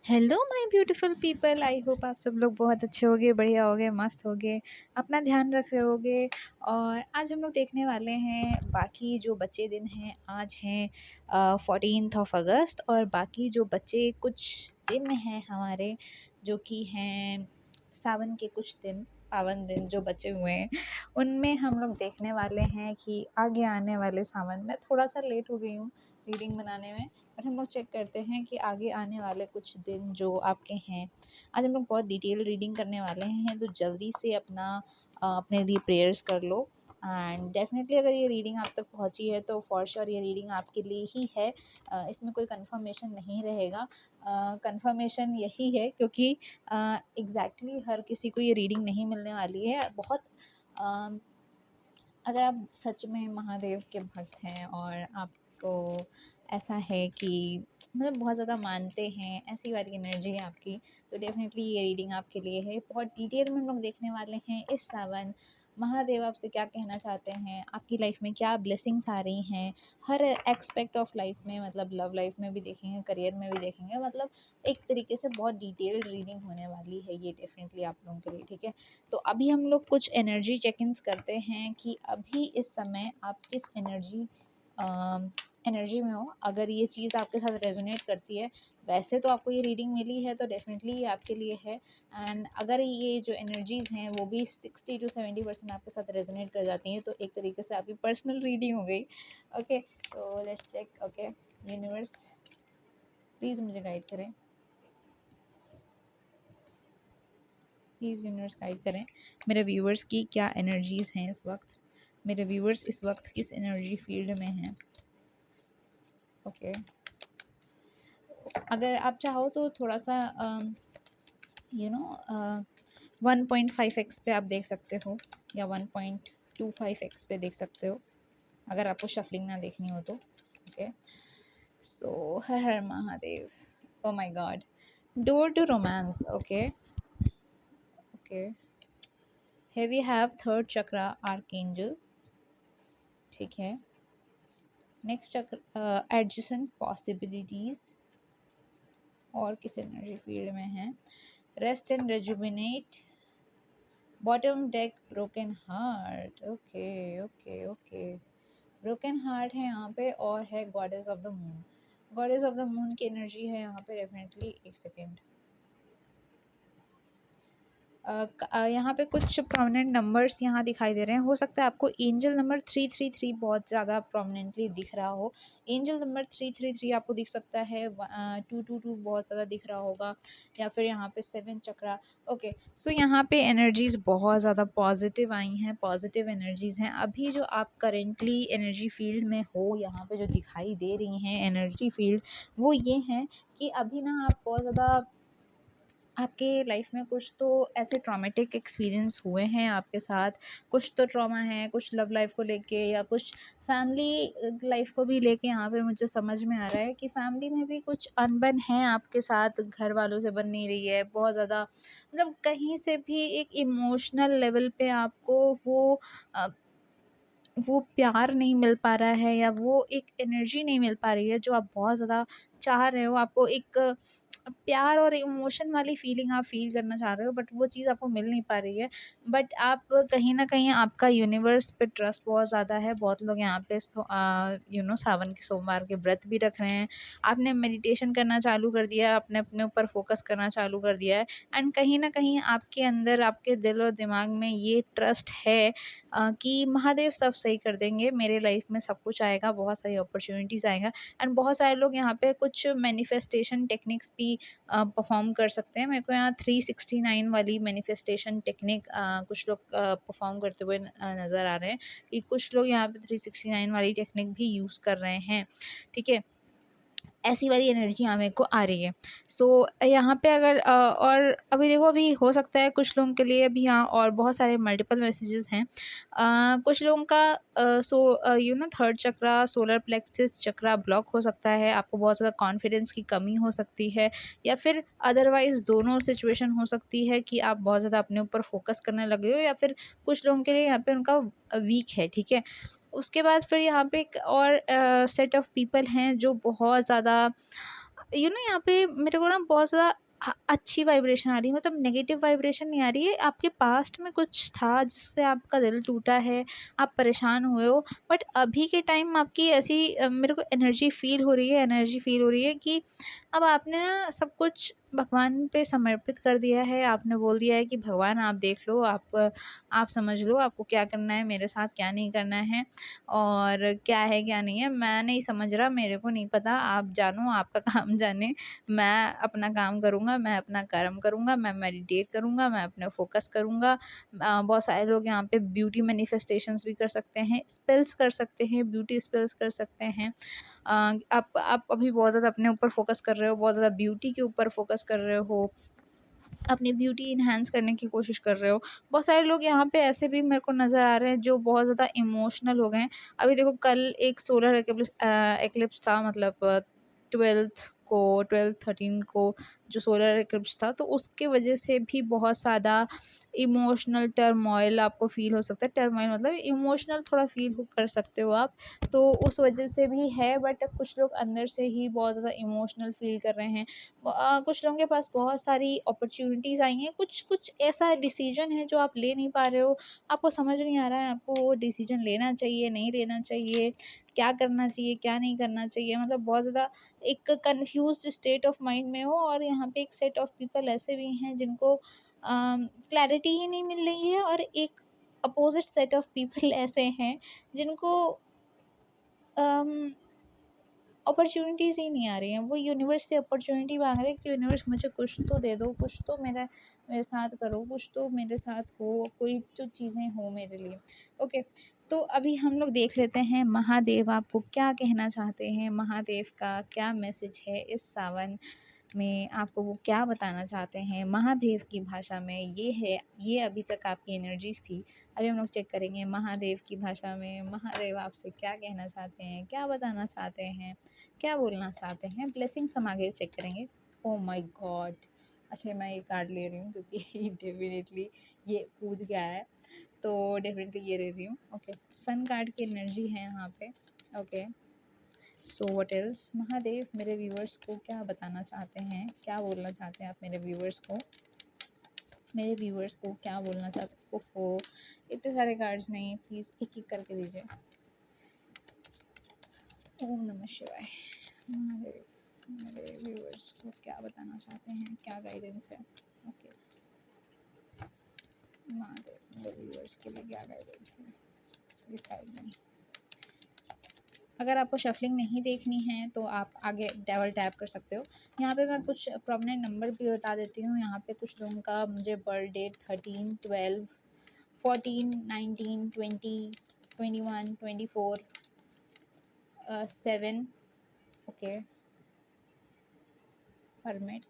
Hello my beautiful people, I hope आप सब लोग बहुत अच्छे होगे, बढ़िया होगे, मस्त होगे, अपना ध्यान रख रहे होगे। और आज हम लोग देखने वाले हैं बाकी जो बचे दिन हैं। आज हैं 14th ऑफ अगस्त, और बाकी जो बचे कुछ दिन हैं हमारे, जो कि हैं सावन के कुछ दिन, पावन दिन जो बचे हुए हैं, उनमें हम लोग देखने वाले हैं कि आगे आने वाले सावन में। थोड़ा सा लेट हो गई हूँ रीडिंग बनाने में, बट हम लोग चेक करते हैं कि आगे आने वाले कुछ दिन जो आपके हैं। आज हम लोग बहुत डिटेल रीडिंग करने वाले हैं, तो जल्दी से अपने लिए प्रेयर्स कर लो। एंड डेफिनेटली अगर ये रीडिंग आप तक पहुंची है तो फॉर श्योर ये रीडिंग आपके लिए ही है। इसमें कोई कंफर्मेशन नहीं रहेगा। कंफर्मेशन यही है क्योंकि एग्जैक्टली हर किसी को ये रीडिंग नहीं मिलने वाली है। बहुत अ, अगर आप सच में महादेव के भक्त हैं और आपको ऐसा है कि मतलब बहुत ज़्यादा मानते हैं, ऐसी वाली एनर्जी है आपकी, तो डेफिनेटली ये रीडिंग आपके लिए है। बहुत डिटेल में हम लोग देखने वाले हैं इस सावन महादेव आपसे क्या कहना चाहते हैं, आपकी लाइफ में क्या ब्लेसिंग्स आ रही हैं, हर एक्सपेक्ट ऑफ लाइफ में, मतलब लव लाइफ में भी देखेंगे, करियर में भी देखेंगे। मतलब एक तरीके से बहुत डिटेल्ड रीडिंग होने वाली है ये डेफिनेटली आप लोगों के लिए, ठीक है। तो अभी हम लोग कुछ एनर्जी चेक इन्स करते हैं कि अभी इस समय आप किस एनर्जी में हो। अगर ये चीज़ आपके साथ रेजोनेट करती है, वैसे तो आपको ये रीडिंग मिली है तो डेफिनेटली ये आपके लिए है। एंड अगर ये जो एनर्जीज़ हैं वो भी 60 to 70% आपके साथ रेजोनेट कर जाती हैं, तो एक तरीके से आपकी पर्सनल रीडिंग हो गई। ओके, तो let's check. Okay, universe please मुझे गाइड करें, प्लीज़ यूनिवर्स गाइड करें मेरे व्यूअर्स की क्या एनर्जीज़ हैं इस वक्त। मेरे व्यूअर्स इस वक्त किस एनर्जी फील्ड में हैं। ओके, अगर आप चाहो तो थोड़ा सा यू नो 1.5x पे आप देख सकते हो, या 1.25x पे देख सकते हो, अगर आपको शफलिंग ना देखनी हो तो। Okay, so Har Har Mahadev. Oh my god, door to romance. Okay okay, here we have third chakra archangel, ठीक है। नेक्स्ट चक्र एडजेसेंट पॉसिबिलिटीज, और किस एनर्जी फील्ड में है। Rest and rejuvenate, bottom deck broken heart. Okay okay okay, broken heart है यहाँ पे, और है goddess of the moon. Goddess of the moon की एनर्जी है यहाँ पे डेफिनेटली। एक सेकेंड, यहाँ पे कुछ प्रोमिनेंट नंबर्स यहाँ दिखाई दे रहे हैं। हो सकता है आपको एंजल नंबर 333 बहुत ज़्यादा प्रोमिनेंटली दिख रहा हो। एंजल नंबर 333 आपको दिख सकता है। 222 बहुत ज़्यादा दिख रहा होगा, या फिर यहाँ पे 7 चक्रा। ओके, सो यहाँ पे एनर्जीज़ बहुत ज़्यादा पॉजिटिव आई हैं, पॉजिटिव एनर्जीज़ हैं। अभी जो आप करेंटली एनर्जी फील्ड में हो, यहाँ पे जो दिखाई दे रही हैं एनर्जी फील्ड, वो ये हैं कि अभी ना आप बहुत ज़्यादा, आपके लाइफ में कुछ तो ऐसे ट्रॉमेटिक एक्सपीरियंस हुए हैं आपके साथ। कुछ तो ट्रॉमा है, कुछ लव लाइफ को लेके, या कुछ फैमिली लाइफ को भी लेके। यहाँ पे मुझे समझ में आ रहा है कि फैमिली में भी कुछ अनबन है आपके साथ, घर वालों से बन नहीं रही है बहुत ज़्यादा। मतलब कहीं से भी एक इमोशनल लेवल पे आपको अ, वो प्यार नहीं मिल पा रहा है, या वो एक एनर्जी नहीं मिल पा रही है जो आप बहुत ज़्यादा चाह रहे हो। आपको एक प्यार और इमोशन वाली फीलिंग आप फ़ील करना चाह रहे हो, बट वो चीज़ आपको मिल नहीं पा रही है। बट आप कहीं न कहीं, आपका यूनिवर्स पे ट्रस्ट बहुत ज़्यादा है। बहुत लोग यहाँ पे सावन के सोमवार के व्रत भी रख रहे हैं। आपने मेडिटेशन करना चालू कर दिया है, आपने अपने ऊपर फ़ोकस करना चालू कर दिया है। एंड कहीं न कहीं आपके अंदर, आपके दिल और दिमाग में ये ट्रस्ट है कि महादेव सब सही कर देंगे, मेरे लाइफ में सब कुछ आएगा, बहुत सारी अपॉर्चुनिटीज़ आएगा। एंड बहुत सारे लोग यहाँ पे कुछ मैनिफेस्टेशन टेक्निक्स भी परफॉर्म कर सकते हैं। मेरे को यहाँ 369 वाली मैनिफेस्टेशन टेक्निक कुछ लोग परफॉर्म करते हुए नज़र आ रहे हैं, कि कुछ लोग यहाँ पे 369 वाली टेक्निक भी यूज़ कर रहे हैं, ठीक है। ऐसी वाली एनर्जी यहाँ मेरे को आ रही है। सो यहाँ पे अगर और अभी देखो, अभी हो सकता है कुछ लोगों के लिए अभी यहाँ और बहुत सारे मल्टीपल मैसेजेस हैं। कुछ लोगों का थर्ड चक्रा, सोलर प्लेक्सिस चक्रा ब्लॉक हो सकता है। आपको बहुत ज़्यादा कॉन्फिडेंस की कमी हो सकती है, या फिर अदरवाइज़ दोनों सिचुएशन हो सकती है कि आप बहुत ज़्यादा अपने ऊपर फोकस करने लगे हो, या फिर कुछ लोगों के लिए यहाँ पे उनका वीक है, ठीक है। उसके बाद फिर यहाँ पे एक और सेट ऑफ पीपल हैं जो बहुत ज़्यादा यहाँ पे मेरे को ना बहुत ज़्यादा अच्छी वाइब्रेशन आ रही है, मतलब नेगेटिव वाइब्रेशन नहीं आ रही है। आपके पास्ट में कुछ था जिससे आपका दिल टूटा है, आप परेशान हुए हो, बट अभी के टाइम आपकी ऐसी मेरे को एनर्जी फ़ील हो रही है कि अब आपने ना सब कुछ भगवान पे समर्पित कर दिया है। आपने बोल दिया है कि भगवान आप देख लो, आप समझ लो आपको क्या करना है, मेरे साथ क्या नहीं करना है, और क्या है क्या नहीं है मैं नहीं समझ रहा, मेरे को नहीं पता, आप जानो, आपका काम जाने। मैं अपना काम करूँगा, मैं अपना कर्म करूँगा, मैं मेडिटेट करूँगा, मैं अपना फ़ोकस करूँगा। बहुत सारे लोग यहाँ पे ब्यूटी मैनिफेस्टेशंस भी कर सकते हैं, स्पेल्स कर सकते हैं, ब्यूटी स्पेल्स कर सकते हैं। आप अभी बहुत ज़्यादा अपने ऊपर फ़ोकस कर रहे हो, बहुत ज़्यादा ब्यूटी के ऊपर फ़ोकस कर रहे हो, अपनी ब्यूटी एनहांस करने की कोशिश कर रहे हो। बहुत सारे लोग यहाँ पे ऐसे भी मेरे को नज़र आ रहे हैं जो बहुत ज़्यादा इमोशनल हो गए हैं। अभी देखो कल एक सोलर एक्लिप्स था, मतलब 12/13 को जो सोलर एक्लिप्स था, तो उसके वजह से भी बहुत ज़्यादा इमोशनल टर्मॉइल आपको फ़ील हो सकता है। टर्मॉइल मतलब इमोशनल थोड़ा फ़ील कर सकते हो आप, तो उस वजह से भी है, बट कुछ लोग अंदर से ही बहुत ज़्यादा इमोशनल फ़ील कर रहे हैं। कुछ लोगों के पास बहुत सारी अपॉर्च्युनिटीज़ आई हैं, कुछ ऐसा डिसीजन है जो आप ले नहीं पा रहे हो, आपको समझ नहीं आ रहा है आपको वो डिसीजन लेना चाहिए, नहीं लेना चाहिए, क्या करना चाहिए, क्या नहीं करना चाहिए, मतलब बहुत ज़्यादा एक कन्फ्यूज़्ड स्टेट ऑफ माइंड में हो। और यहाँ पे एक सेट ऑफ पीपल ऐसे भी हैं जिनको क्लैरिटी ही नहीं मिल रही है, और एक अपोज़िट सेट ऑफ पीपल ऐसे हैं जिनको अम अपॉर्च्युनिटीज़ ही नहीं आ रही हैं। वो यूनिवर्स से अपॉर्च्युनिटी माँग रहे हैं कि यूनिवर्स मुझे कुछ तो दे दो, कुछ तो मेरे साथ करो, कुछ तो मेरे साथ हो, कोई तो चीज़ें हो मेरे लिए। ओके, तो अभी हम लोग देख लेते हैं महादेव आपको क्या कहना चाहते हैं, महादेव का क्या मैसेज है इस सावन में, आपको वो क्या बताना चाहते हैं महादेव की भाषा में। ये अभी तक आपकी एनर्जीज़ थी। अभी हम लोग चेक करेंगे महादेव की भाषा में महादेव आपसे क्या कहना चाहते हैं, क्या बताना चाहते हैं, क्या बोलना चाहते हैं। ब्लेसिंग्स हम आगे चेक करेंगे। ओह माय गॉड! अच्छा, मैं ये कार्ड ले रही हूँ क्योंकि डेफ़िनेटली ये कूद गया है, तो डेफ़िनेटली ये ले रही हूँ। ओके, सन कार्ड की एनर्जी है यहाँ पे। Okay, so what else? Mahadev मेरे व्यूअर्स को क्या बताना चाहते हैं, क्या बोलना चाहते हैं आप मेरे व्यूअर्स को? मेरे व्यूअर्स को क्या बोलना चाहते हैं? ओहो! इतने सारे कार्ड्स नहीं, प्लीज़ एक-एक करके दीजिए। ओम नमः शिवाय। महादेव मेरे व्यूअर्स को क्या बताना चाहते हैं, क्या गाइडेंस है? ओके, महादेव मेरे व्यूअर्स के लिए क्या गाइडेंस है? Please guide me. अगर आपको शफलिंग नहीं देखनी है तो आप आगे डबल टैप कर सकते हो। यहाँ पे मैं कुछ प्रोमिनेंट नंबर भी बता देती हूँ। यहाँ पे कुछ लोगों का मुझे birth date 13, 12, 14, 19, 20, 21, 24, 7। Okay, permit,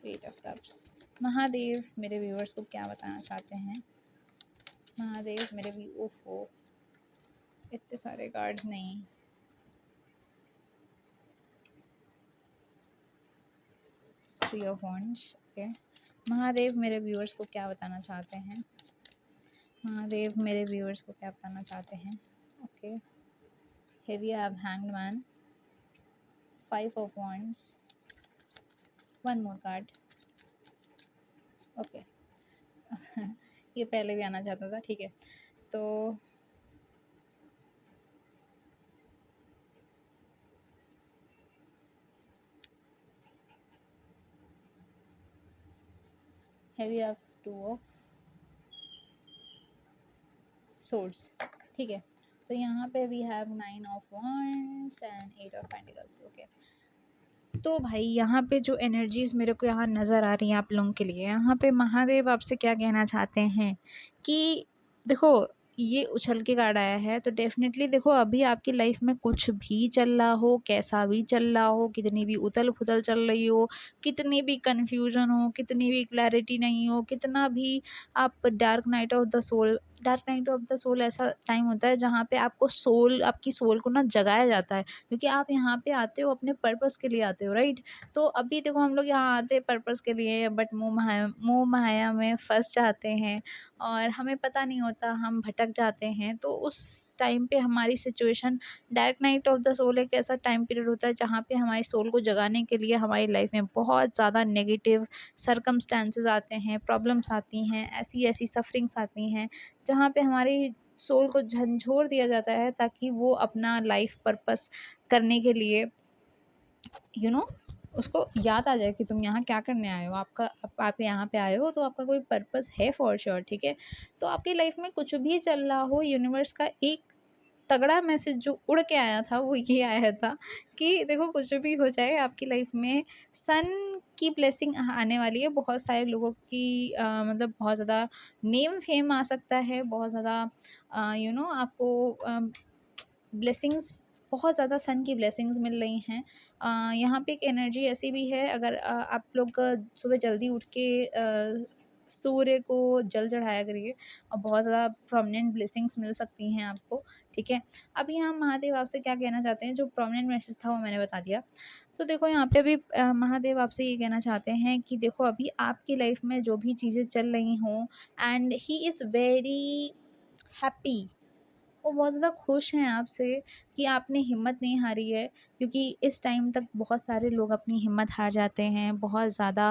eight of cups. Mahadev मेरे व्यूअर्स को क्या बताना चाहते हैं? महादेव मेरे भी ओहो, इतने सारे कार्ड्स नहीं। Three of wands. Okay, Mahadev मेरे व्यूअर्स को क्या बताना चाहते हैं? महादेव मेरे व्यूअर्स को क्या बताना चाहते हैं? Okay, here we have hanged man, 5 of wands, one more card. Okay ये पहले भी आना चाहता था, ठीक है। तो here we have 2 of swords, ठीक है। तो यहाँ पे we have 9 of wands and 8 of pentacles। Okay, तो भाई यहाँ पे जो एनर्जीज़ मेरे को यहाँ नज़र आ रही हैं आप लोगों के लिए, यहाँ पे महादेव आपसे क्या कहना चाहते हैं कि देखो, ये उछल के कार्ड आया है, तो डेफ़िनेटली देखो अभी आपकी लाइफ में कुछ भी चल रहा हो, कैसा भी चल रहा हो, कितनी भी उथल-पुथल चल रही हो, कितनी भी कन्फ्यूज़न हो, कितनी भी क्लैरिटी नहीं हो, कितना भी आप dark night of the soul ऐसा टाइम होता है जहाँ पे आपकी सोल को ना जगाया जाता है, क्योंकि आप यहाँ पे आते हो अपने पर्पस के लिए आते हो, राइट? तो अभी देखो हम लोग यहाँ आते हैं पर्पस के लिए, बट मोह माया में फंस जाते हैं और हमें पता नहीं होता, हम भटक लग जाते हैं, तो उस टाइम पे हमारी situation, dark night of the soul एक ऐसा टाइम पीरियड होता है जहाँ पे हमारी सोल को जगाने के लिए हमारी लाइफ में बहुत ज़्यादा नेगेटिव सर्कमस्टेंसेस आते हैं, प्रॉब्लम्स आती हैं, ऐसी-ऐसी सफ़रिंग्स आती हैं, जहाँ पे हमारी सोल को झंझोर दिया जाता है ताकि वो अपना लाइफ पर्पस करने के लिए यू नो उसको याद आ जाए कि तुम यहाँ क्या करने आए हो, आपका आप यहाँ पे आए हो तो आपका कोई पर्पस है फॉर श्योर, ठीक है। तो आपकी लाइफ में कुछ भी चल रहा हो, यूनिवर्स का एक तगड़ा मैसेज जो उड़ के आया था वो ये आया था कि देखो कुछ भी हो जाए आपकी लाइफ में सन की ब्लेसिंग आने वाली है। बहुत सारे लोगों की मतलब बहुत ज़्यादा नेम फेम आ सकता है, बहुत ज़्यादा आपको ब्लेसिंग्स, बहुत ज़्यादा सन की ब्लेसिंग्स मिल रही हैं। यहाँ पे एक एनर्जी ऐसी भी है, अगर आप लोग सुबह जल्दी उठ के सूर्य को जल चढ़ाया करिए और बहुत ज़्यादा प्रोमिनेंट ब्लेसिंग्स मिल सकती हैं आपको, ठीक है। अभी यहाँ महादेव आपसे क्या कहना चाहते हैं, जो प्रोमिनेंट मैसेज था वो मैंने बता दिया। तो देखो यहाँ पे अभी महादेव आपसे ये कहना चाहते हैं कि देखो अभी आपकी लाइफ में जो भी चीज़ें चल रही हों, and he is very happy, वो बहुत ज़्यादा खुश हैं आपसे कि आपने हिम्मत नहीं हारी है, क्योंकि इस टाइम तक बहुत सारे लोग अपनी हिम्मत हार जाते हैं, बहुत ज़्यादा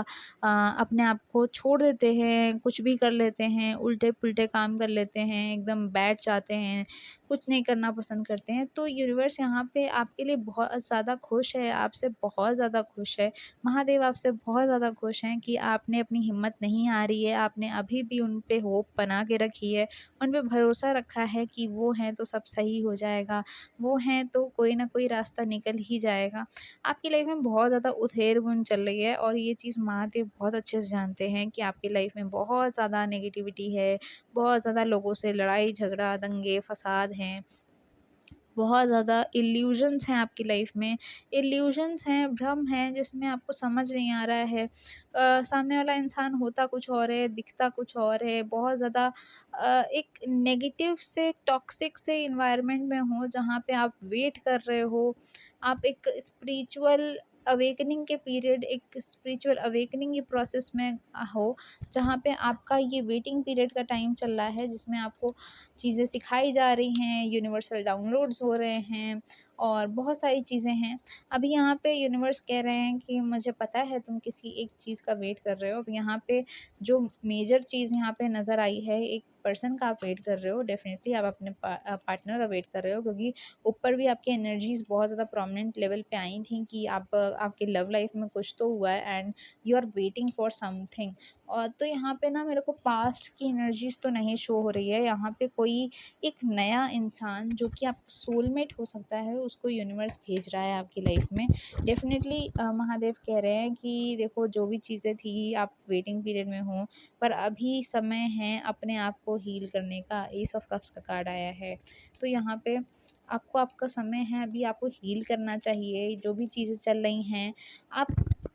अपने आप को छोड़ देते हैं, कुछ भी कर लेते हैं, उल्टे-पुल्टे काम कर लेते हैं, एकदम बैठ जाते हैं, कुछ नहीं करना पसंद करते हैं। तो यूनिवर्स यहाँ पे आपके लिए बहुत ज़्यादा खुश है, आपसे बहुत ज़्यादा खुश है। महादेव आपसे बहुत ज़्यादा खुश हैं कि आपने अपनी हिम्मत नहीं हारी है, आपने अभी भी उन पे होप बना के रखी है, उन पे भरोसा रखा है कि वो हैं तो सब सही हो जाएगा, वो हैं तो कोई ना कोई रास्ता निकल ही जाएगा। आपकी लाइफ में बहुत ज़्यादा उधेड़-बुन चल रही है और ये चीज़ महादेव बहुत अच्छे से जानते हैं कि आपकी लाइफ में बहुत ज़्यादा नेगेटिविटी है, बहुत ज़्यादा लोगों से लड़ाई-झगड़ा, दंगे-फ़साद हैं। बहुत ज़्यादा इल्यूज़न्स हैं आपकी लाइफ में, इल्यूज़न्स हैं, भ्रम हैं जिसमें आपको समझ नहीं आ रहा है। सामने वाला इंसान होता कुछ और है, दिखता कुछ और है, बहुत ज़्यादा एक नेगेटिव से टॉक्सिक से एनवायरनमेंट में हो जहाँ पे आप वेट कर रहे हो, आप एक स्पिरिचुअल अवेकनिंग के पीरियड, एक स्पिरिचुअल अवेकनिंग के प्रोसेस में हो, जहाँ पे आपका ये वेटिंग पीरियड का टाइम चल रहा है जिसमें आपको चीज़ें सिखाई जा रही हैं, यूनिवर्सल डाउनलोड्स हो रहे हैं और बहुत सारी चीज़ें हैं। अभी यहाँ पे यूनिवर्स कह रहे हैं कि मुझे पता है तुम किसी एक चीज़ का वेट कर रहे हो। अब यहाँ पे जो मेजर चीज़ यहाँ पे नज़र आई है, एक पर्सन का आप वेट कर रहे हो, डेफ़िनिटली आप अपने पार्टनर का वेट कर रहे हो, क्योंकि ऊपर भी आपकी एनर्जीज़ बहुत ज़्यादा प्रोमिनेंट लेवल पे आई थी कि आपकी लव लाइफ़ में कुछ तो हुआ है and you are waiting for something. और तो यहाँ पे ना मेरे को पास्ट की एनर्जीज़ तो नहीं शो हो रही है, यहाँ पे कोई एक नया इंसान जो कि आपका सोलमेट हो सकता है, उसको यूनिवर्स भेज रहा है आपकी लाइफ में। डेफ़िनेटली महादेव कह रहे हैं कि देखो जो भी चीज़ें थी आप वेटिंग पीरियड में हो, पर अभी समय है अपने आप को हील करने का। एस ऑफ कप्स का कार्ड आया है, तो यहाँ पे आपको आपका समय है, अभी आपको हील करना चाहिए जो भी चीज़ें चल रही हैं। आप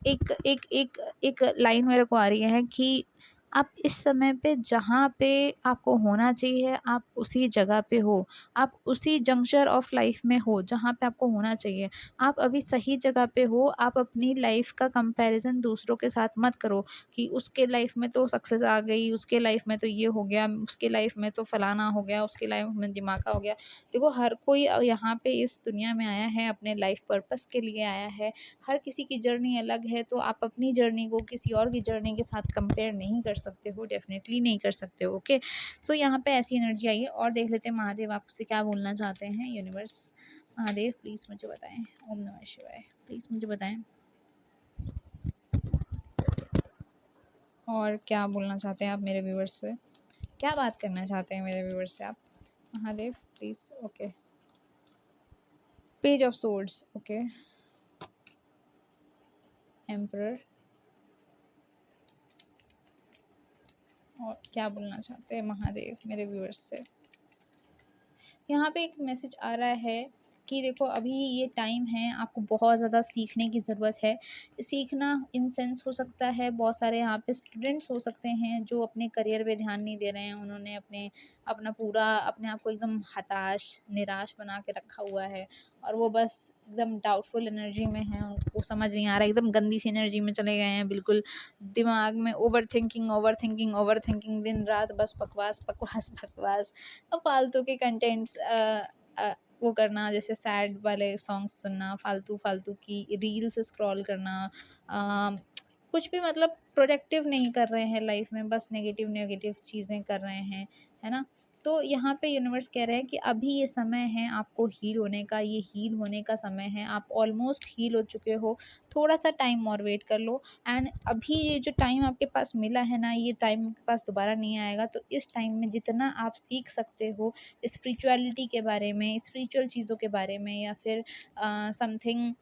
एक एक एक एक लाइन मेरे को आ रही है कि आप इस समय पे जहाँ पे आपको होना चाहिए, आप उसी जगह पे हो। आप उसी जंक्शन ऑफ लाइफ में हो जहाँ पे आपको होना चाहिए। आप अभी सही जगह पे हो। आप अपनी लाइफ का कंपैरिज़न दूसरों के साथ मत करो कि उसके लाइफ में तो सक्सेस आ गई, उसके लाइफ में तो ये हो गया, उसके लाइफ में तो फलाना हो गया, उसके लाइफ में ढिमाका हो गया। देखो हर कोई यहाँ पे इस दुनिया में आया है, अपने लाइफ पर्पस के लिए आया है। हर किसी की जर्नी अलग है, तो आप अपनी जर्नी को किसी और की जर्नी के साथ कंपेयर नहीं कर सकते हो, डेफ़िनेटली नहीं कर सकते हो, ओके। सो यहाँ पे ऐसी एनर्जी आई है और देख लेते हैं महादेव आपसे क्या बोलना चाहते हैं। यूनिवर्स, महादेव प्लीज़ मुझे बताएं। ओम नमः शिवाय, प्लीज़ मुझे बताएं और क्या बोलना चाहते हैं आप मेरे व्यूवर्स से, क्या बात करना चाहते हैं मेरे व्यूवर्स से आप। Mahadev please, okay. Page of swords, okay. Emperor, और क्या बोलना चाहते हैं महादेव मेरे व्यूअर्स से। यहाँ पे एक मैसेज आ रहा है कि देखो अभी ये टाइम है, आपको बहुत ज़्यादा सीखने की ज़रूरत है। सीखना इन सेंस हो सकता है, बहुत सारे यहाँ पे स्टूडेंट्स हो सकते हैं जो अपने करियर पे ध्यान नहीं दे रहे हैं। उन्होंने अपना पूरा अपने आप को एकदम हताश, निराश बना के रखा हुआ है और वो बस एकदम डाउटफुल एनर्जी में हैं, उनको समझ नहीं आ रहा है, एकदम गंदी सी एनर्जी में चले गए हैं बिल्कुल। दिमाग में ओवरथिंकिंग, ओवरथिंकिंग, ओवरथिंकिंग, दिन-रात बस बकवास, बकवास, बकवास और फालतू के कंटेंट्स अ, वो करना, जैसे सैड वाले सॉन्ग्स सुनना, फालतू-फालतू की रील्स स्क्रॉल करना, अ, कुछ भी मतलब प्रोडक्टिव नहीं कर रहे हैं लाइफ में, बस नेगेटिव चीज़ें कर रहे हैं, है ना? तो यहाँ पे यूनिवर्स कह रहे हैं कि अभी ये समय है आपको हील होने का, ये हील होने का समय है, आप ऑलमोस्ट हील हो चुके हो, थोड़ा-सा टाइम और वेट कर लो। एंड अभी ये जो टाइम आपके पास मिला है ना, ये टाइम आपके पास दोबारा नहीं आएगा, तो इस टाइम में जितना आप सीख सकते हो स्पिरिचुअलिटी के बारे में, स्पिरिचुअल चीज़ों के बारे में या फिर समथिंग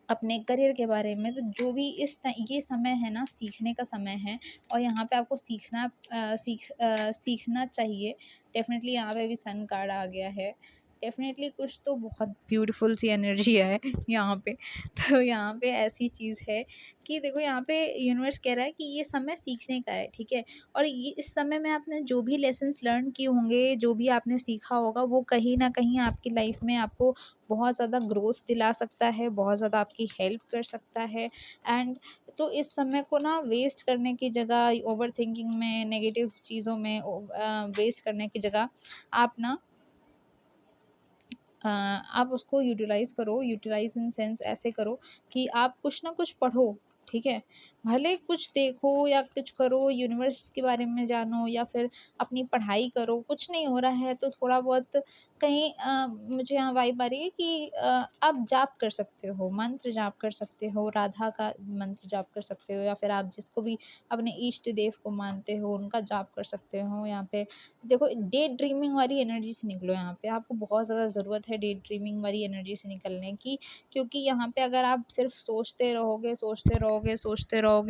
अपने करियर के बारे में, तो जो भी ये समय है ना, सीखने का समय है और यहाँ पे आपको सीखना चाहिए। डेफ़िनेटली यहाँ पे भी सन कार्ड आ गया है। डेफ़िनेटली कुछ तो बहुत ब्यूटीफुल सी एनर्जी है यहाँ पे। तो यहाँ पे ऐसी चीज़ है कि देखो यहाँ पे यूनिवर्स कह रहा है कि ये समय सीखने का है, ठीक है? और ये इस समय में आपने जो भी लेसन्स लर्न किए होंगे, जो भी आपने सीखा होगा, वो कहीं न कहीं आपकी लाइफ़ में आपको बहुत ज़्यादा ग्रोथ दिला सकता है, बहुत ज़्यादा आपकी हेल्प कर सकता है। एंड तो इस समय को ना वेस्ट करने की जगह, ओवरथिंकिंग में, नेगेटिव चीज़ों में वेस्ट करने की जगह आप ना आप उसको यूटिलाइज़ इन सेंस ऐसे करो कि आप कुछ ना कुछ पढ़ो, ठीक है? भले कुछ देखो या कुछ करो, यूनिवर्स के बारे में जानो या फिर अपनी पढ़ाई करो, कुछ नहीं हो रहा है तो थोड़ा बहुत कहीं मुझे यहाँ वाइब आ रही है कि आप जाप कर सकते हो, मंत्र जाप कर सकते हो, राधा का मंत्र जाप कर सकते हो या फिर आप जिसको भी अपने इष्ट देव को मानते हो, उनका जाप कर सकते हो। यहाँ पे देखो डे ड्रीमिंग वाली एनर्जी से निकलो, यहाँ पे आपको बहुत ज़्यादा ज़रूरत है डे ड्रीमिंग वाली एनर्जी से निकलने की, क्योंकि यहाँ पे अगर आप सिर्फ सोचते रहोगे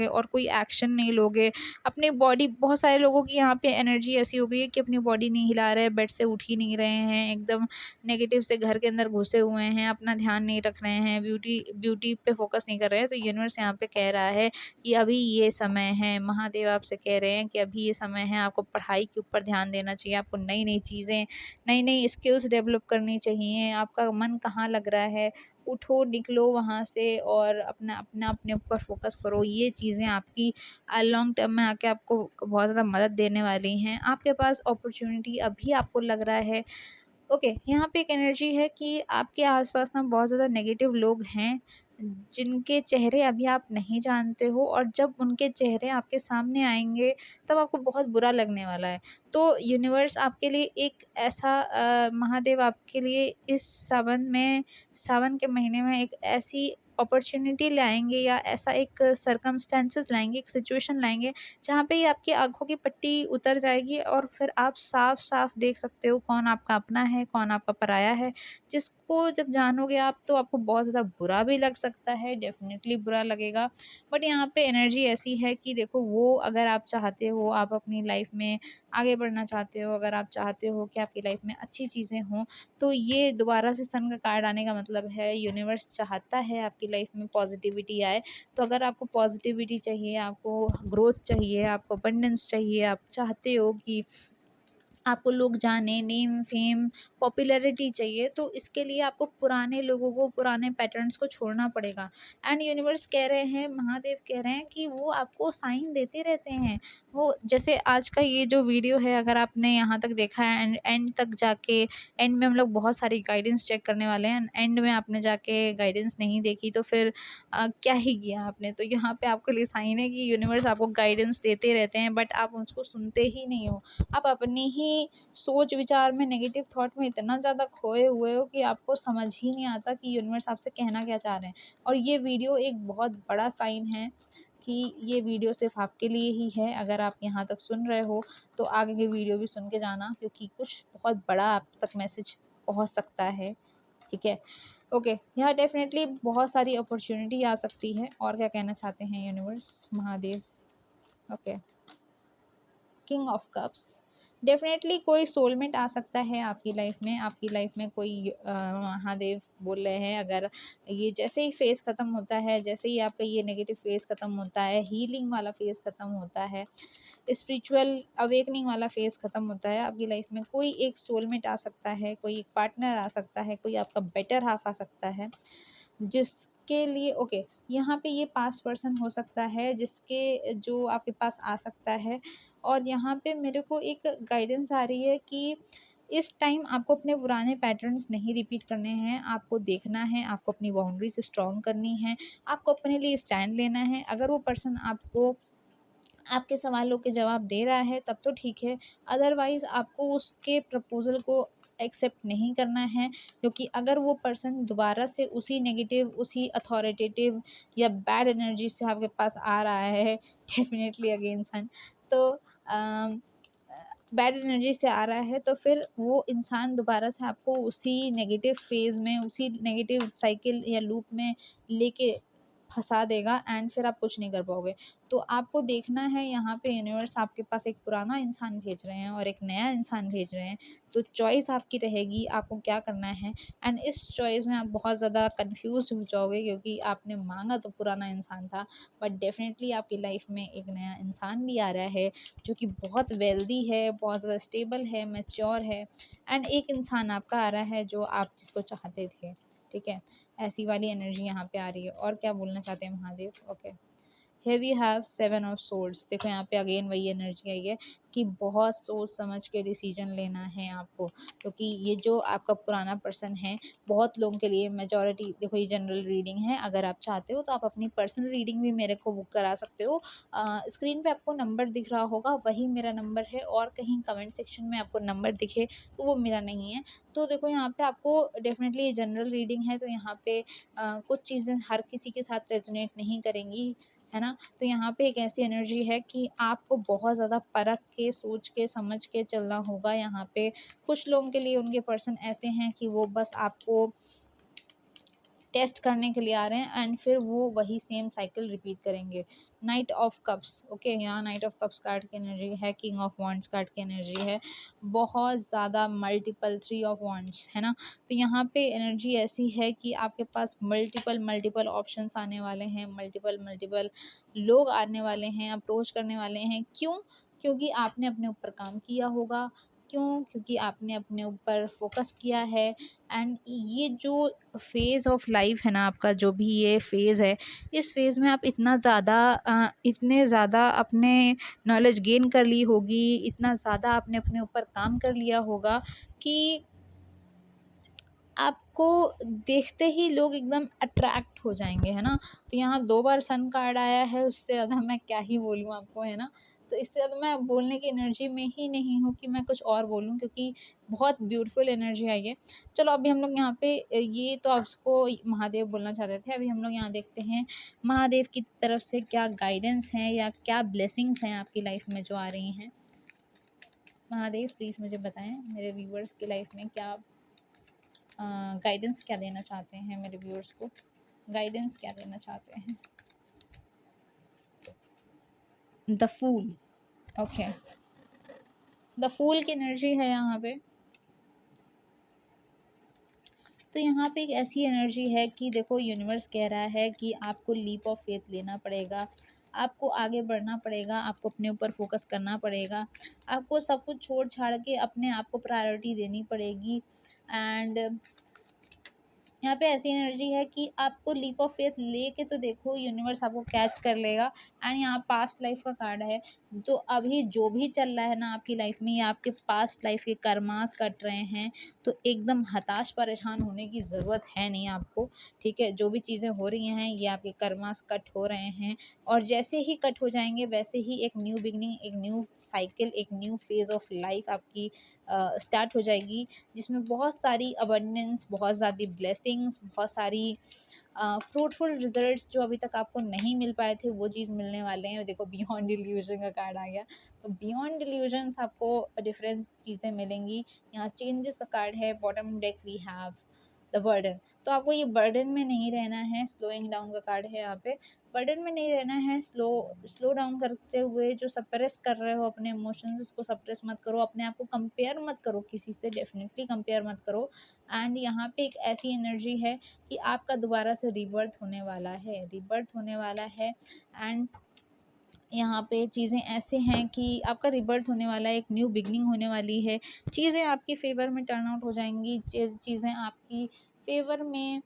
और कोई एक्शन नहीं लोगे, अपनी बॉडी, बहुत सारे लोगों की यहाँ पे एनर्जी ऐसी हो गई है कि अपनी बॉडी नहीं हिला रहे, बेड से उठ ही नहीं रहे हैं, एकदम नेगेटिव से घर के अंदर घुसे हुए हैं, अपना ध्यान नहीं रख रहे हैं, ब्यूटी पे फोकस नहीं कर रहे हैं। तो यूनिवर्स यहाँ पे कह रहा है कि अभी ये समय है, महादेव आपसे कह रहे हैं कि अभी ये समय है, आपको पढ़ाई के ऊपर ध्यान देना चाहिए, आपको नई-नई चीज़ें, नई-नई स्किल्स डेवलप करनी चाहिए। आपका मन कहाँ लग रहा है, उठो, निकलो वहाँ से और अपने ऊपर फ़ोकस करो। ये चीज़ें आपकी लॉन्ग टर्म में आके आपको बहुत ज़्यादा मदद देने वाली हैं। आपके पास अपॉर्च्युनिटी अभी आपको लग रहा है, ओके, यहाँ पे एक एनर्जी है कि आपके आसपास ना बहुत ज़्यादा नेगेटिव लोग हैं, जिनके चेहरे अभी आप नहीं जानते हो और जब उनके चेहरे आपके सामने आएँगे, तब आपको बहुत बुरा लगने वाला है। तो यूनिवर्स आपके लिए एक ऐसा महादेव आपके लिए इस सावन के महीने में एक ऐसी अपॉर्च्युनिटी लाएँगे या ऐसा एक सर्कमस्टेंसेस लाएँगे, एक सिचुएशन लाएँगे, जहाँ पे ये आपकी आँखों की पट्टी उतर जाएगी और फिर आप साफ-साफ देख सकते हो कौन आपका अपना है, कौन आपका पराया है। जिसको जब जानोगे आप, तो आपको बहुत ज़्यादा बुरा भी लग सकता है, डेफ़िनेटली बुरा लगेगा। बट यहाँ पे एनर्जी ऐसी है कि देखो वो अगर आप चाहते हो, आप अपनी लाइफ़ में आगे बढ़ना चाहते हो, अगर आप चाहते हो कि आपकी लाइफ़ में अच्छी चीज़ें हों, तो ये दोबारा से सन का कार्ड आने का मतलब है यूनिवर्स चाहता है आपकी लाइफ़ में पॉज़िटिविटी आए। तो अगर आपको पॉज़िटिविटी चाहिए, आपको ग्रोथ चाहिए, आपको अबंडेंस चाहिए, आप चाहते हो कि आपको लोग जाने, नेम, फेम, पॉपुलैरिटी चाहिए, तो इसके लिए आपको पुराने लोगों को, पुराने पैटर्न्स को छोड़ना पड़ेगा। एंड यूनिवर्स कह रहे हैं, महादेव कह रहे हैं कि वो आपको साइन देते रहते हैं। वो जैसे आज का ये जो वीडियो है, अगर आपने यहाँ तक देखा है, एंड एंड तक जाके, एंड में हम लोग बहुत सारी गाइडेंस चेक करने वाले हैं, एंड में आपने जाके गाइडेंस नहीं देखी तो फिर क्या ही किया आपने। तो यहाँ पे आपके लिए साइन है कि यूनिवर्स आपको गाइडेंस देते रहते हैं, बट आप उसको सुनते ही नहीं हो। आप अपनी ही सोच विचार में, नेगेटिव थॉट में इतना ज़्यादा खोए हुए हो कि आपको समझ ही नहीं आता कि यूनिवर्स आपसे कहना क्या चाह रहे हैं। और ये वीडियो एक बहुत बड़ा साइन है कि ये वीडियो सिर्फ आपके लिए ही है। अगर आप यहाँ तक सुन रहे हो तो आगे की वीडियो भी सुन के जाना, क्योंकि कुछ बहुत बड़ा आप तक मैसेज पहुँच सकता है, ठीक है? ओके, यहाँ डेफिनेटली बहुत सारी अपॉर्चुनिटी आ सकती है। और क्या कहना चाहते हैं universe, Mahadev? Okay, king of cups, definitely कोई सोलमेट आ सकता है आपकी लाइफ में, आपकी लाइफ में कोई महादेव बोल रहे हैं। अगर ये जैसे ही फ़ेज़ ख़त्म होता है, जैसे ही आपका ये नेगेटिव फ़ेज़ ख़त्म होता है, हीलिंग वाला फ़ेज़ ख़त्म होता है, स्पिरिचुअल अवेकनिंग वाला फ़ेज़ ख़त्म होता है, आपकी लाइफ में कोई एक सोलमेट आ सकता है, कोई एक पार्टनर आ सकता है, कोई आपका बेटर हाफ़ आ सकता है, जिसके लिए ओके, यहाँ पे ये पास्ट पर्सन हो सकता है जिसके जो आपके पास आ सकता है। और यहाँ पे मेरे को एक गाइडेंस आ रही है कि इस टाइम आपको अपने पुराने पैटर्न्स नहीं रिपीट करने हैं, आपको देखना है, आपको अपनी बाउंड्रीज़ स्ट्रॉन्ग करनी है, आपको अपने लिए स्टैंड लेना है। अगर वो पर्सन आपको आपके सवालों के जवाब दे रहा है तब तो ठीक है, अदरवाइज़ आपको उसके प्रपोज़ल को एक्सेप्ट नहीं करना है, क्योंकि अगर वो पर्सन दोबारा से उसी नेगेटिव, उसी अथॉरिटेटिव या बैड एनर्जी से आपके पास आ रहा है डेफ़िनेटली अगेन सन, तो बैड एनर्जी से आ रहा है, तो फिर वो इंसान दोबारा से आपको उसी नेगेटिव फ़ेज़ में, उसी नेगेटिव साइकिल या लूप में लेके फँसा देगा एंड फिर आप कुछ नहीं कर पाओगे। तो आपको देखना है यहाँ पे यूनिवर्स आपके पास एक पुराना इंसान भेज रहे हैं और एक नया इंसान भेज रहे हैं, तो चॉइस आपकी रहेगी आपको क्या करना है। एंड इस चॉइस में आप बहुत ज़्यादा कन्फ्यूज़ हो जाओगे, क्योंकि आपने माँगा तो पुराना इंसान था, बट डेफ़िनेटली आपकी लाइफ़ में एक नया इंसान भी आ रहा है, जो कि बहुत वेल्दी है, बहुत ज़्यादा स्टेबल है, मैच्योर है। एंड एक इंसान आपका आ रहा है जो आप जिसको चाहते थे, ठीक है? ऐसी वाली एनर्जी यहाँ पे आ रही है। और क्या बोलना चाहते हैं Mahadev? Okay. Here we have 7 of swords. देखो यहाँ पे अगेन वही एनर्जी आई है कि बहुत सोच समझ के डिसीजन लेना है आपको, क्योंकि ये जो आपका पुराना पर्सन है, बहुत लोगों के लिए मेजॉरिटी, देखो ये जनरल रीडिंग है, अगर आप चाहते हो तो आप अपनी पर्सनल रीडिंग भी मेरे को बुक करा सकते हो। स्क्रीन पे आपको नंबर दिख रहा होगा, वही मेरा नंबर है, और कहीं कमेंट सेक्शन में आपको नंबर दिखे तो वो मेरा नहीं है। तो देखो यहाँ पे आपको डेफिनेटली ये जनरल रीडिंग है, तो यहाँ पे कुछ चीज़ें हर किसी के साथ रेजोनेट नहीं करेंगी, है ना? तो यहाँ पे एक ऐसी एनर्जी है कि आपको बहुत ज़्यादा परख के, सोच के, समझ के चलना होगा यहाँ पे। कुछ लोगों के लिए उनके पर्सन ऐसे हैं कि वो बस आपको टेस्ट करने के लिए आ रहे हैं एंड फिर वो वही सेम साइकिल रिपीट करेंगे। नाइट ऑफ कप्स, ओके, यहाँ नाइट ऑफ कप्स कार्ड की एनर्जी है, किंग ऑफ वॉन्ड्स कार्ड की एनर्जी है, बहुत ज़्यादा मल्टीपल, थ्री ऑफ वॉन्ड्स, है ना? तो यहाँ पे एनर्जी ऐसी है कि आपके पास मल्टीपल मल्टीपल ऑप्शंस आने वाले हैं, मल्टीपल मल्टीपल लोग आने वाले हैं, अप्रोच करने वाले हैं। क्यों? क्योंकि आपने अपने ऊपर काम किया होगा। क्यों? क्योंकि आपने अपने ऊपर फोकस किया है। एंड ये जो फ़ेज़ ऑफ लाइफ है ना आपका, जो भी ये फ़ेज़ है, इस फ़ेज़ में आप इतने ज़्यादा अपने नॉलेज गेन कर ली होगी, इतना ज़्यादा आपने अपने ऊपर काम कर लिया होगा कि आपको देखते ही लोग एकदम अट्रैक्ट हो जाएँगे, है ना? तो यहाँ 2 बार सन कार्ड आया है, उससे ज़्यादा मैं क्या ही बोलूँ आपको, है ना? तो इससे ज़्यादा मैं बोलने की एनर्जी में ही नहीं हूँ कि मैं कुछ और बोलूँ, क्योंकि बहुत ब्यूटीफुल एनर्जी आई है। चलो अभी हम लोग यहाँ पे ये तो आपको महादेव बोलना चाहते थे, अभी हम लोग यहाँ देखते हैं महादेव की तरफ से क्या गाइडेंस है या क्या ब्लेसिंग्स हैं आपकी लाइफ में जो आ रही हैं। महादेव प्लीज़ मुझे बताएँ, मेरे व्यूअर्स की लाइफ में क्या गाइडेंस क्या देना चाहते हैं, मेरे व्यूअर्स को गाइडेंस क्या देना चाहते हैं। The fool, okay, the fool की एनर्जी है यहाँ पे। तो यहाँ पे एक ऐसी एनर्जी है कि देखो यूनिवर्स कह रहा है कि आपको लीप ऑफ फेथ लेना पड़ेगा, आपको आगे बढ़ना पड़ेगा, आपको अपने ऊपर फोकस करना पड़ेगा, आपको सब कुछ छोड़ छाड़ के अपने आप को प्रायोरिटी देनी पड़ेगी। एंड यहाँ पे ऐसी एनर्जी है कि आपको लीप ऑफ फेथ लेके तो देखो, यूनिवर्स आपको कैच कर लेगा। एंड यहाँ पास्ट लाइफ का कार्ड है, तो अभी जो भी चल रहा है ना आपकी लाइफ में, ये आपके पास्ट लाइफ के कर्मास कट रहे हैं, तो एकदम हताश परेशान होने की ज़रूरत है नहीं आपको, ठीक है? जो भी चीज़ें हो रही हैं ये आपके कर्मास कट हो रहे हैं, और जैसे ही कट हो जाएंगे वैसे ही एक न्यू बिगनिंग, एक न्यू साइकिल, एक न्यू फेज़ ऑफ लाइफ आपकी स्टार्ट हो जाएगी, जिसमें बहुत सारी अबंडेंस, बहुत ज़्यादा ब्लेसिंग्स, बहुत सारी फ्रूटफुल रिजल्ट्स जो अभी तक आपको नहीं मिल पाए थे वो चीज़ मिलने वाले हैं। देखो बियॉन्ड डिल्यूजन का कार्ड आ गया, तो बियॉन्ड डिल्यूजन्स आपको डिफरेंट चीज़ें मिलेंगी। यहाँ चेंजेस का कार्ड है, bottom deck we have the burden. तो आपको ये बर्डन में नहीं रहना है, स्लोइंग डाउन का कार्ड है यहाँ पे। बर्डन में नहीं रहना है, स्लो डाउन करते हुए जो सप्रेस कर रहे हो अपने इमोशंस, इसको सप्रेस मत करो, अपने आप को कंपेयर मत करो किसी से, डेफिनेटली कंपेयर मत करो। एंड यहाँ पे एक ऐसी एनर्जी है कि आपका दोबारा से रीबर्थ होने वाला है, रीबर्थ होने वाला है। एंड यहाँ पे चीज़ें ऐसे हैं कि आपका रिबर्थ होने वाला है, एक न्यू बिगनिंग होने वाली है, चीज़ें आपके फेवर में टर्न आउट हो जाएंगी, चीज़ें आपकी फेवर में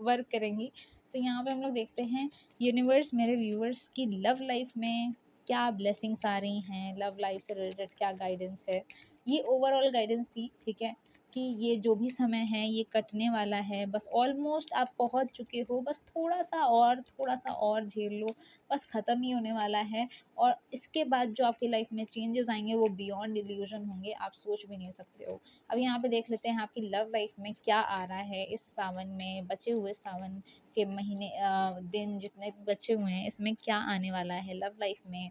वर्क करेंगी। तो यहाँ पे हम लोग देखते हैं यूनिवर्स मेरे व्यूअर्स की लव लाइफ में क्या ब्लेसिंग्स आ रही हैं, लव लाइफ से रिलेटेड क्या गाइडेंस है। ये ओवरऑल गाइडेंस थी, ठीक है, कि ये जो भी समय है ये कटने वाला है, बस ऑलमोस्ट आप पहुंच चुके हो, बस थोड़ा सा और झेल लो, बस ख़त्म ही होने वाला है। और इसके बाद जो आपकी लाइफ में चेंजेस आएंगे वो बियॉन्ड इल्यूजन होंगे, आप सोच भी नहीं सकते हो। अब यहाँ पे देख लेते हैं आपकी लव लाइफ में क्या आ रहा है इस सावन में, बचे हुए सावन के महीने दिन जितने भी बचे हुए हैं, इसमें क्या आने वाला है, लव लाइफ में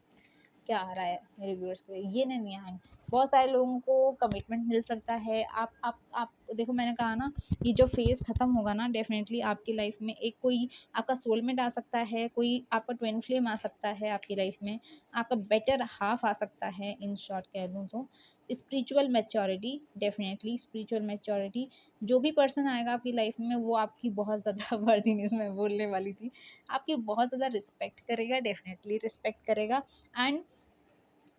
क्या आ रहा है मेरे व्यूअर्स के लिए। ये नहीं है, बहुत सारे लोगों को कमिटमेंट मिल सकता है। आप देखो, मैंने कहा ना, ये जो फेज़ ख़त्म होगा ना, डेफिनेटली आपकी लाइफ में एक कोई आपका सोलमेट आ सकता है, कोई आपका ट्विन फ्लेम आ सकता है आपकी लाइफ में, आपका बेटर हाफ आ सकता है, इन शॉर्ट कह दूँ तो। Spiritual maturity, definitely spiritual maturity, जो भी पर्सन आएगा आपकी लाइफ में वो आपकी बहुत ज़्यादा वर्दीनेस में बोलने वाली थी, आपकी बहुत ज़्यादा रिस्पेक्ट करेगा, डेफिनेटली रिस्पेक्ट करेगा। एंड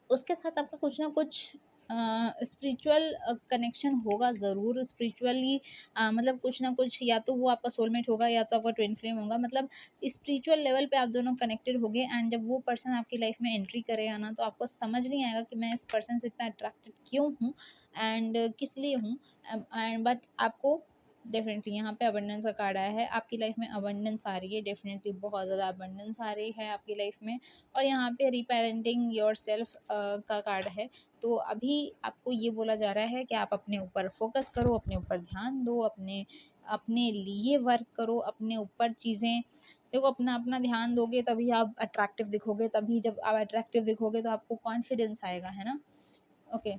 उसके साथ आपका कुछ ना कुछ स्पिरिचुअल कनेक्शन होगा ज़रूर, स्पिरिचुअली मतलब कुछ ना कुछ, या तो वो आपका सोलमेट होगा या तो आपका ट्विन फ्लेम होगा, मतलब स्पिरिचुअल लेवल पे आप दोनों कनेक्टेड होगे। एंड जब वो पर्सन आपकी लाइफ में एंट्री करेगा ना, तो आपको समझ नहीं आएगा कि मैं इस पर्सन से इतना अट्रैक्टेड क्यों हूँ एंड किस लिए हूँ। एंड बट आपको डेफिनेटली यहाँ पे अबंडेंस का कार्ड आया है, आपकी लाइफ में अबंडेंस आ रही है, डेफिनेटली बहुत ज़्यादा अबंडेंस आ रही है आपकी लाइफ में। और यहाँ पे रीपेरेंटिंग योर सेल्फ का कार्ड है। तो अभी आपको ये बोला जा रहा है कि आप अपने ऊपर फोकस करो, अपने ऊपर ध्यान दो, अपने अपने लिए वर्क करो, अपने ऊपर चीज़ें देखो, अपना अपना ध्यान दोगे तभी आप अट्रैक्टिव दिखोगे, तभी जब आप अट्रैक्टिव दिखोगे तो आपको कॉन्फिडेंस आएगा, है ना। ओके,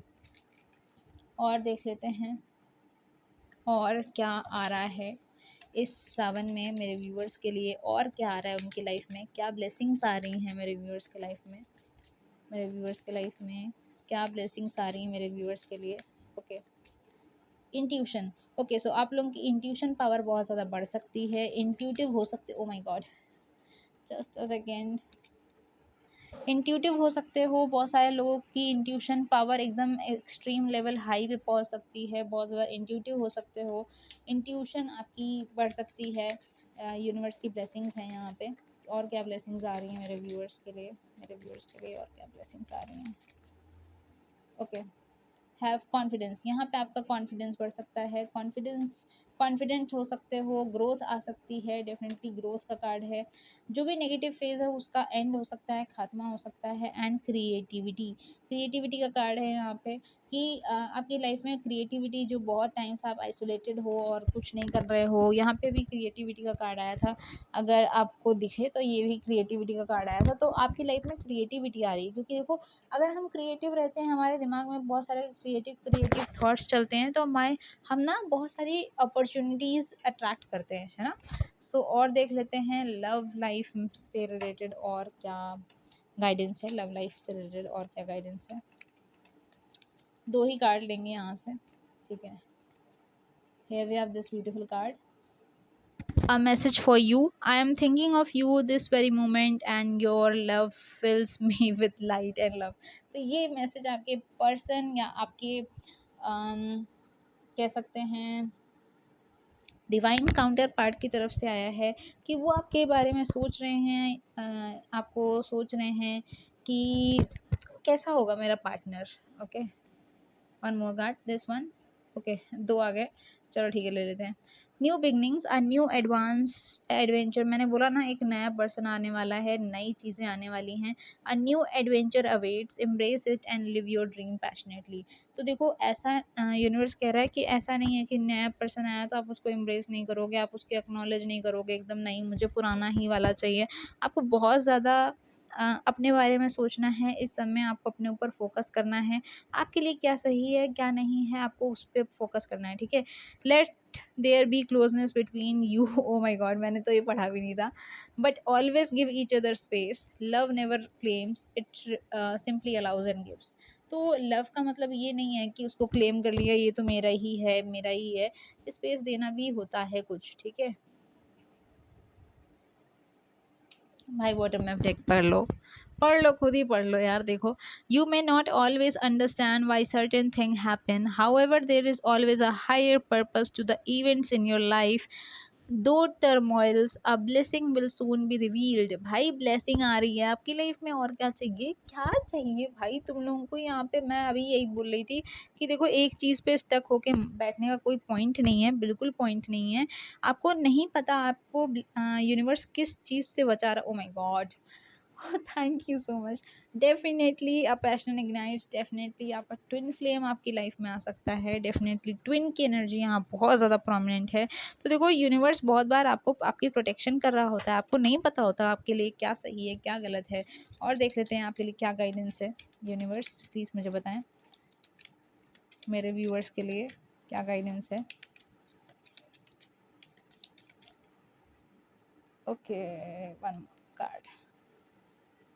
और देख लेते हैं और क्या आ रहा है इस सावन में मेरे व्यूअर्स के लिए, और क्या आ रहा है उनकी लाइफ में, क्या ब्लेसिंग्स आ रही हैं मेरे व्यूअर्स के लाइफ में, मेरे व्यूअर्स के लाइफ में क्या ब्लेसिंग्स आ रही हैं मेरे व्यूअर्स के लिए। Okay, intuition. ओके, सो आप लोगों की इंट्यूशन पावर बहुत ज़्यादा बढ़ सकती है, इंट्यूटिव हो सकते, ओ my God, just a second, intuitive हो सकते हो। बहुत सारे लोगों की इंट्यूशन पावर एकदम एक्सट्रीम लेवल हाई पे पहुंच सकती है, बहुत ज़्यादा इंट्यूटिव हो सकते हो, इंट्यूशन आपकी बढ़ सकती है। यूनिवर्स की ब्लेसिंग्स हैं यहाँ पे। और क्या ब्लेसिंग्स आ रही हैं मेरे व्यूअर्स के लिए, मेरे व्यूअर्स के लिए और क्या ब्लेसिंग्स आ रही हैं। ओके, हैव कॉन्फिडेंस, यहाँ पे आपका कॉन्फिडेंस बढ़ सकता है, कॉन्फिडेंट हो सकते हो, ग्रोथ आ सकती है, डेफिनेटली ग्रोथ का कार्ड है। जो भी नेगेटिव फेज है उसका एंड हो सकता है, खात्मा हो सकता है। एंड क्रिएटिविटी का कार्ड है यहाँ पे कि आपकी लाइफ में क्रिएटिविटी, जो बहुत टाइम से आप आइसोलेटेड हो और कुछ नहीं कर रहे हो, यहाँ पे भी क्रिएटिविटी का कार्ड आया था। अगर आपको दिखे तो ये भी क्रिएटिविटी का कार्ड आया था। तो आपकी लाइफ में क्रिएटिविटी आ रही है, क्योंकि देखो, अगर हम क्रिएटिव रहते हैं, हमारे दिमाग में बहुत सारे क्रिएटिव थॉट्स चलते हैं, तो हम ना बहुत सारी अपॉर्चुनिटीज़ अट्रैक्ट करते हैं, है ना। सो और देख लेते हैं लव लाइफ से रिलेटेड और क्या गाइडेंस है, लव लाइफ से रिलेटेड और क्या गाइडेंस है। 2 ही कार्ड लेंगे यहाँ से, ठीक है। Here we have this beautiful card, a message for you. I am thinking of you this very moment and your love fills me with light and love. तो ये मैसेज आपके पर्सन या आपके कह सकते हैं डिवाइन काउंटर पार्ट की तरफ से आया है कि वो आपके बारे में सोच रहे हैं, आपको सोच रहे हैं कि कैसा होगा मेरा partner. Okay, one more card, this one. Okay, 2 आ गए, चलो ठीक है, ले लेते हैं। New beginnings, a new advance adventure, मैंने बोला ना, एक नया पर्सन आने वाला है, नई चीज़ें आने वाली हैं। A new adventure awaits, embrace it and live your dream passionately. तो देखो, ऐसा यूनिवर्स कह रहा है कि ऐसा नहीं है कि नया पर्सन आया तो आप उसको एम्ब्रेस नहीं करोगे, आप उसके एक्नॉलेज नहीं करोगे एकदम, नहीं मुझे पुराना ही वाला चाहिए। आपको बहुत ज़्यादा अपने बारे में सोचना है, इस समय आपको अपने ऊपर फ़ोकस करना है। आपके लिए क्या सही है, क्या नहीं है, आपको उस पे फ़ोकस करना है, ठीक है? Let there be closeness between you oh my god! मैंने तो ये पढ़ा भी नहीं था। But always give each other space, love never claims, it simply allows and gives. तो लव का मतलब ये नहीं है कि उसको क्लेम कर लिया, ये तो मेरा ही है, मेरा ही है। स्पेस देना भी होता है कुछ, ठीक है? भाई बॉटम में टेक पढ़ लो, खुद ही पढ़ लो यार। देखो, you may not always understand why certain thing happen, however there is always a higher purpose to the events in your life. Though turmoils a blessing will soon be revealed. भाई blessing आ रही है आपकी life में, और क्या चाहिए, क्या चाहिए भाई तुम लोगों को। यहाँ पे मैं अभी यही बोल रही थी कि देखो, एक चीज़ पे स्टक होके बैठने का कोई पॉइंट नहीं है, बिल्कुल पॉइंट नहीं है। आपको नहीं पता आपको यूनिवर्स किस चीज़ से बचा रहा। ओ my God, thank you so much. Definitely a passion ignites, definitely आपका ट्विन फ्लेम आपकी लाइफ में आ सकता है। डेफिनेटली ट्विन की एनर्जी यहाँ बहुत ज़्यादा प्रोमिनेंट है। तो देखो, यूनिवर्स बहुत बार आपको आपकी प्रोटेक्शन कर रहा होता है, आपको नहीं पता होता आपके लिए क्या सही है, क्या गलत है। और देख लेते हैं आपके लिए क्या गाइडेंस है। यूनिवर्स प्लीज़ मुझे बताएं, मेरे व्यूअर्स के लिए क्या गाइडेंस है। Okay, one card.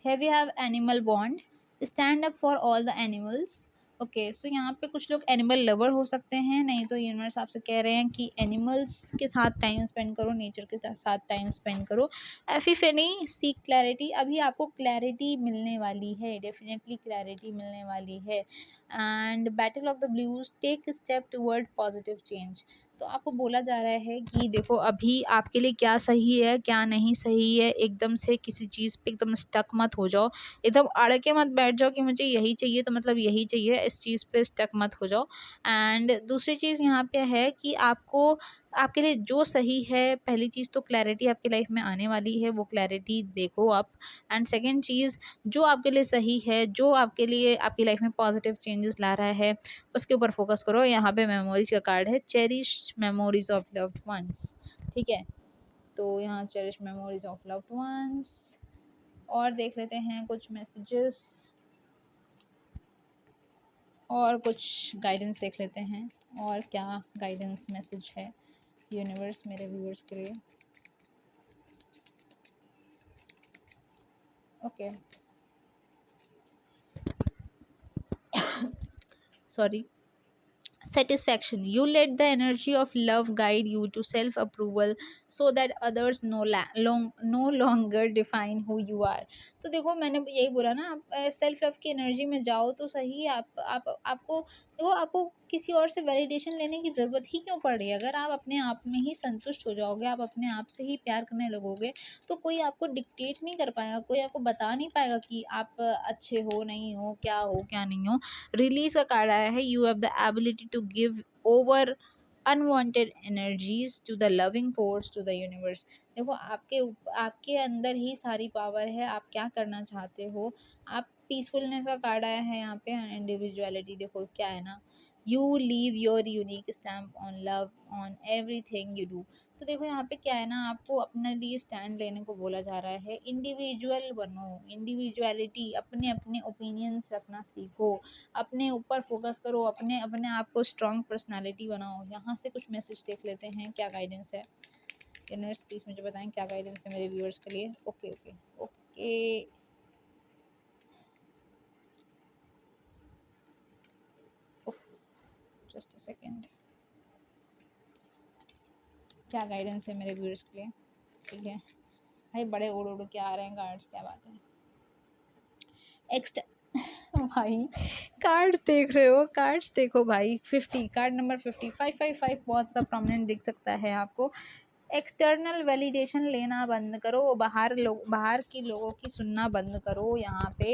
Here we have animal bond. Stand up for all the animals. Okay, so यहाँ पे कुछ लोग एनिमल लवर हो सकते हैं, नहीं तो यूनिवर्स आपसे कह रहे हैं कि एनिमल्स के साथ टाइम स्पेंड करो, नेचर के साथ टाइम स्पेंड करो। Epiphany, seek clarity. अभी आपको क्लैरिटी मिलने वाली है, डेफिनेटली क्लैरिटी मिलने वाली है। And battle of the blues, take step toward positive change. तो आपको बोला जा रहा है कि देखो, अभी आपके लिए क्या सही है, क्या नहीं सही है, एकदम से किसी चीज़ पे एकदम स्टक मत हो जाओ, एकदम अड़ के मत बैठ जाओ कि मुझे यही चाहिए तो मतलब यही चाहिए, इस चीज़ पे स्टक मत हो जाओ। एंड दूसरी चीज़ यहाँ पे है कि आपको आपके लिए जो सही है, पहली चीज़ तो क्लैरिटी आपकी लाइफ में आने वाली है, वो क्लैरिटी देखो आप। एंड सेकेंड चीज़, जो आपके लिए सही है, जो आपके लिए आपकी लाइफ में पॉजिटिव चेंजेस ला रहा है, उसके ऊपर फोकस करो। यहाँ पे मेमोरीज का कार्ड है, cherish memories of loved ones, ठीक है? तो यहाँ cherish memories of loved ones. और देख लेते हैं कुछ मैसेजेस और कुछ गाइडेंस देख लेते हैं, और क्या गाइडेंस मैसेज है यूनिवर्स मेरे व्यूअर्स के लिए। Okay, sorry. Satisfaction, you let the energy of love guide you to self approval so that others no longer define who you are। तो देखो, मैंने यही बोला ना, आप सेल्फ लव की एनर्जी में जाओ तो सही। आप आपको देखो, आपको किसी और से वैलिडेशन लेने की ज़रूरत ही क्यों पड़ रही है। अगर आप अपने आप में ही संतुष्ट हो जाओगे, आप अपने आप से ही प्यार करने लगोगे, तो कोई आपको डिक्टेट नहीं कर पाएगा, कोई आपको बता नहीं पाएगा कि आप अच्छे हो, नहीं हो, क्या नहीं हो। रिलीज का कार्ड आया है, you have the ability to give over unwanted energies to the loving force to the universe. देखो, आपके अंदर ही सारी पावर है, आप क्या करना चाहते हो। आप पीसफुलनेस का कार्ड आया है यहाँ पे, इंडिविजुअलिटी। देखो क्या है ना, you leave your unique stamp on love on everything you do. तो देखो, यहाँ पे क्या है ना, आपको अपने लिए स्टैंड लेने को बोला जा रहा है। इंडिविजुअल बनो, इंडिविजुअलिटी, अपने अपने ओपिनियंस रखना सीखो, अपने ऊपर फोकस करो, अपने अपने आप को स्ट्रॉन्ग पर्सनालिटी बनाओ। यहाँ से कुछ मैसेज देख लेते हैं, क्या गाइडेंस है यूनिवर्स, प्लीज़ मुझे बताएं क्या गाइडेंस है मेरे व्यूअर्स के लिए। Okay okay okay, just a second. क्या गाइडेंस है मेरे व्यूअर्स के लिए, ठीक है? भाई बड़े उड़ उड़ के आ रहे हैं कार्ड्स, क्या बात है। एक्स्ट भाई, कार्ड्स देख रहे हो, कार्ड्स देखो भाई। 50 कार्ड नंबर 50, 555 बहुत ज़्यादा प्रोमिनेंट दिख सकता है आपको। एक्सटर्नल वैलिडेशन लेना बंद करो, बाहर की लोगों की सुनना बंद करो। यहाँ पे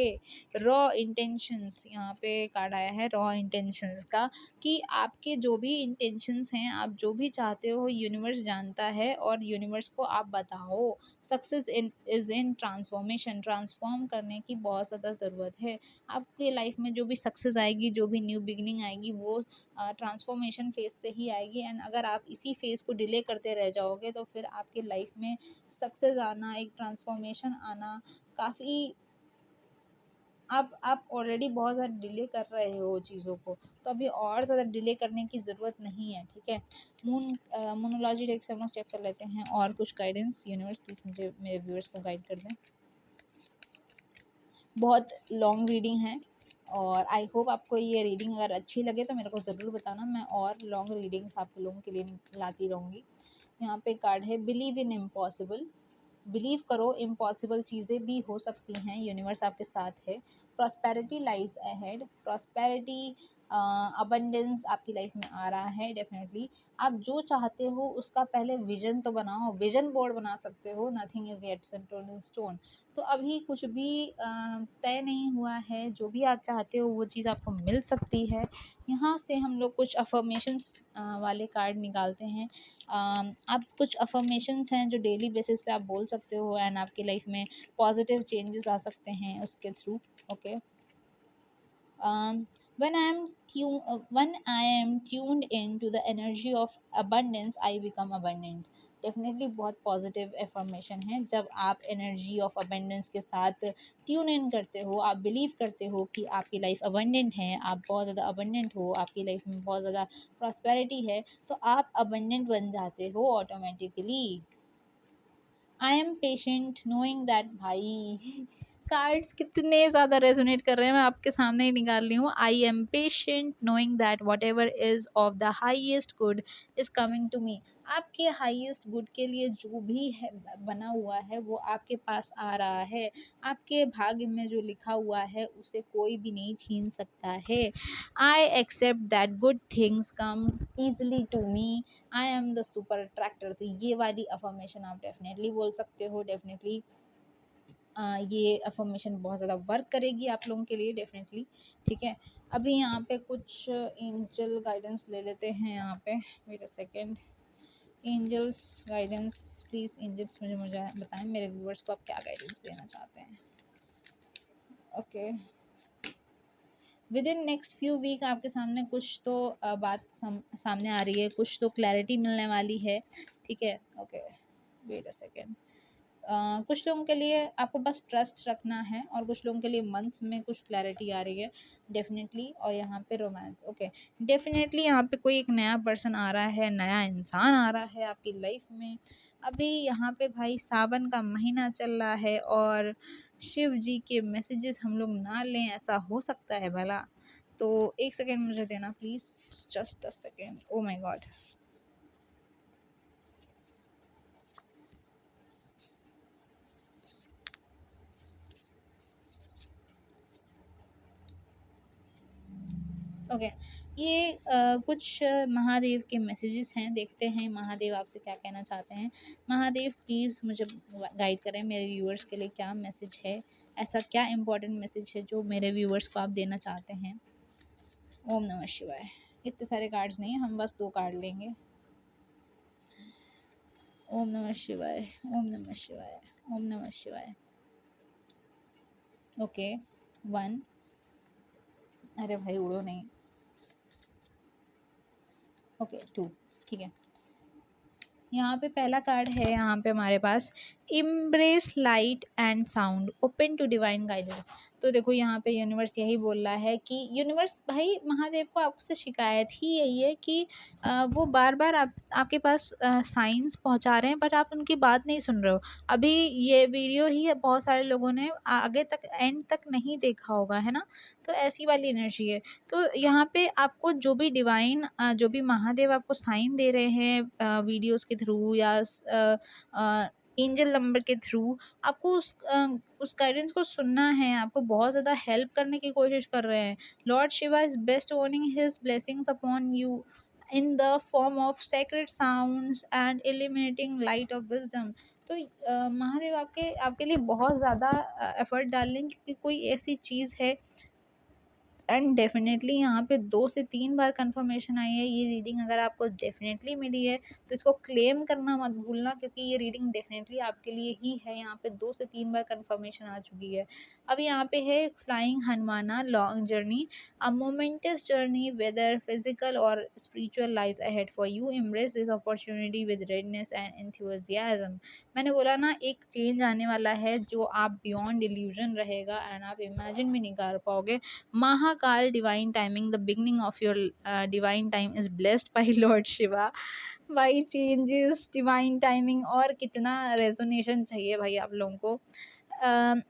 रॉ इंटेंशंस, यहाँ पे कार्ड आया है रॉ इंटेंशंस का, कि आपके जो भी इंटेंशंस हैं, आप जो भी चाहते हो, यूनिवर्स जानता है, और यूनिवर्स को आप बताओ। Success is in transformation, transform करने की बहुत ज़्यादा ज़रूरत है। आपके लाइफ में जो भी सक्सेस आएगी, जो भी न्यू बिगनिंग आएगी, वो ट्रांसफॉर्मेशन फेज से ही आएगी। एंड अगर आप इसी फेज को डिले करते रह जाओगे, तो फिर आपके लाइफ में सक्सेस आना, एक ट्रांसफॉर्मेशन आना काफ़ी आप ऑलरेडी बहुत ज़्यादा डिले कर रहे हो चीज़ों को, तो अभी और ज़्यादा डिले करने की ज़रूरत नहीं है, ठीक है। मोनोलॉजी डेक से हम लोग चेक कर लेते हैं और कुछ गाइडेंस। यूनिवर्स प्लीज़ मुझे मेरे व्यूअर्स को गाइड कर दें। बहुत लॉन्ग रीडिंग है और आई होप आपको ये रीडिंग अगर अच्छी लगे तो मेरे को ज़रूर बताना, मैं और लॉन्ग रीडिंग्स आप लोगों के लिए लाती रहूँगी। यहाँ पे कार्ड है बिलीव इन इम्पॉसिबल। बिलीव करो, इम्पॉसिबल चीज़ें भी हो सकती हैं, यूनिवर्स आपके साथ है। Prosperity lies ahead. Prosperity, abundance आपकी लाइफ में आ रहा है डेफिनेटली। आप जो चाहते हो उसका पहले विजन तो बनाओ, विजन बोर्ड बना सकते हो। Nothing is yet set in stone. तो अभी कुछ भी तय नहीं हुआ है, जो भी आप चाहते हो वो चीज़ आपको मिल सकती है। यहाँ से हम लोग कुछ अफर्मेशंस वाले कार्ड निकालते हैं। आप कुछ अफर्मेशंस हैं जो डेली बेसिस पे आप बोल सकते हो एंड आपकी लाइफ में पॉजिटिव चेंजेस आ सकते हैं उसके through. Okay, when I am when I am tuned in to the energy of abundance, I become abundant. Definitely बहुत पॉजिटिव एफर्मेशन है। जब आप एनर्जी ऑफ अबंडेंस के साथ ट्यून इन करते हो, आप बिलीव करते हो कि आपकी लाइफ अबंडेंट है, आप बहुत ज़्यादा अबंडेंट हो, आपकी लाइफ में बहुत ज़्यादा प्रॉस्पेरिटी है, तो आप अबंडेंट बन जाते हो automatically. I am patient knowing that, भाई कार्ड्स कितने ज़्यादा रेजोनेट कर रहे हैं, मैं आपके सामने ही निकाल रही हूँ। I am patient knowing that whatever is of the highest good is coming to me. आपके हाइएस्ट गुड के लिए जो भी है बना हुआ है वो आपके पास आ रहा है। आपके भाग्य में जो लिखा हुआ है उसे कोई भी नहीं छीन सकता है। I accept that good things come easily to me. I am the super attractor. तो ये वाली अफर्मेशन आप डेफिनेटली बोल सकते हो। डेफिनेटली ये अफर्मेशन बहुत ज़्यादा वर्क करेगी आप लोगों के लिए डेफिनेटली, ठीक है। अभी यहाँ पे कुछ एंजल गाइडेंस ले लेते हैं। यहाँ पे wait a second. Angels guidance please, angels मुझे बताएं मेरे व्यूअर्स को आप क्या गाइडेंस देना चाहते हैं। Okay, within next few week आपके सामने कुछ तो बात सामने आ रही है, कुछ तो क्लैरिटी मिलने वाली है, ठीक है। Okay, wait a second. कुछ लोगों के लिए आपको बस ट्रस्ट रखना है और कुछ लोगों के लिए मंथ्स में कुछ क्लैरिटी आ रही है डेफिनेटली। और यहाँ पे रोमांस, ओके, डेफिनेटली यहाँ पे कोई एक नया पर्सन आ रहा है, नया इंसान आ रहा है आपकी लाइफ में। अभी यहाँ पे भाई सावन का महीना चल रहा है और शिव जी के मैसेजेस हम लोग ना लें, ऐसा हो सकता है भला? तो एक सेकेंड मुझे देना please, just a second. O my God, okay. ये कुछ महादेव के मैसेजेस हैं, देखते हैं महादेव आपसे क्या कहना चाहते हैं। महादेव प्लीज़ मुझे गाइड करें, मेरे व्यूअर्स के लिए क्या मैसेज है, ऐसा क्या इम्पोर्टेंट मैसेज है जो मेरे व्यूअर्स को आप देना चाहते हैं। ओम नमः शिवाय। इतने सारे कार्ड्स नहीं, हम बस 2 कार्ड लेंगे। ओम नमः शिवाय, ओम नमः शिवाय, ओम नमः शिवाय। ओके, 1, अरे भाई उड़ो नहीं। ओके, 2, ठीक है। यहाँ पे पहला कार्ड है, यहाँ पे हमारे पास embrace light and sound, open to divine guidance. तो देखो यहाँ पे यूनिवर्स यही बोल रहा है कि यूनिवर्स भाई महादेव को आपसे शिकायत ही यही है कि वो बार बार आपके पास साइंस पहुँचा रहे हैं बट आप उनकी बात नहीं सुन रहे हो। अभी ये वीडियो ही बहुत सारे लोगों ने आगे तक एंड तक नहीं देखा होगा, है ना। तो ऐसी वाली एनर्जी है। तो यहाँ पे आपको जो भी डिवाइन जो भी महादेव आपको साइन दे रहे हैं वीडियोस के थ्रू या एंजल नंबर के थ्रू, आपको उस गाइडेंस को सुनना है। आपको बहुत ज़्यादा हेल्प करने की कोशिश कर रहे हैं। Lord Shiva is bestowing his blessings upon you in the form of sacred sounds and illuminating light of wisdom. तो महादेव आपके आपके लिए बहुत ज़्यादा एफर्ट डाल रहे हैं क्योंकि कोई ऐसी चीज़ है एंड डेफिनेटली यहाँ पे 2 से 3 बार कंफर्मेशन आई है। ये रीडिंग अगर आपको डेफिनेटली मिली है तो इसको क्लेम करना मत भूलना, क्योंकि ये रीडिंग डेफिनेटली आपके लिए ही है। यहाँ पे 2 से 3 बार कंफर्मेशन आ चुकी है। अब यहाँ पे है फ्लाइंग हनुमाना लॉन्ग जर्नी, अ मोमेंटस जर्नी वेदर फिजिकल और spiritual lies ahead for you, embrace this opportunity with redness and enthusiasm. मैंने बोला ना, एक चेंज आने वाला है जो आप बियॉन्ड इल्यूजन रहेगा एंड आप इमेजिन भी नहीं कर पाओगे। Mahakal divine timing, the beginning of your divine time is blessed by Lord Shiva. भाई चेंजेस, डिवाइन टाइमिंग, और कितना रेजोनेशन चाहिए भाई आप लोगों को।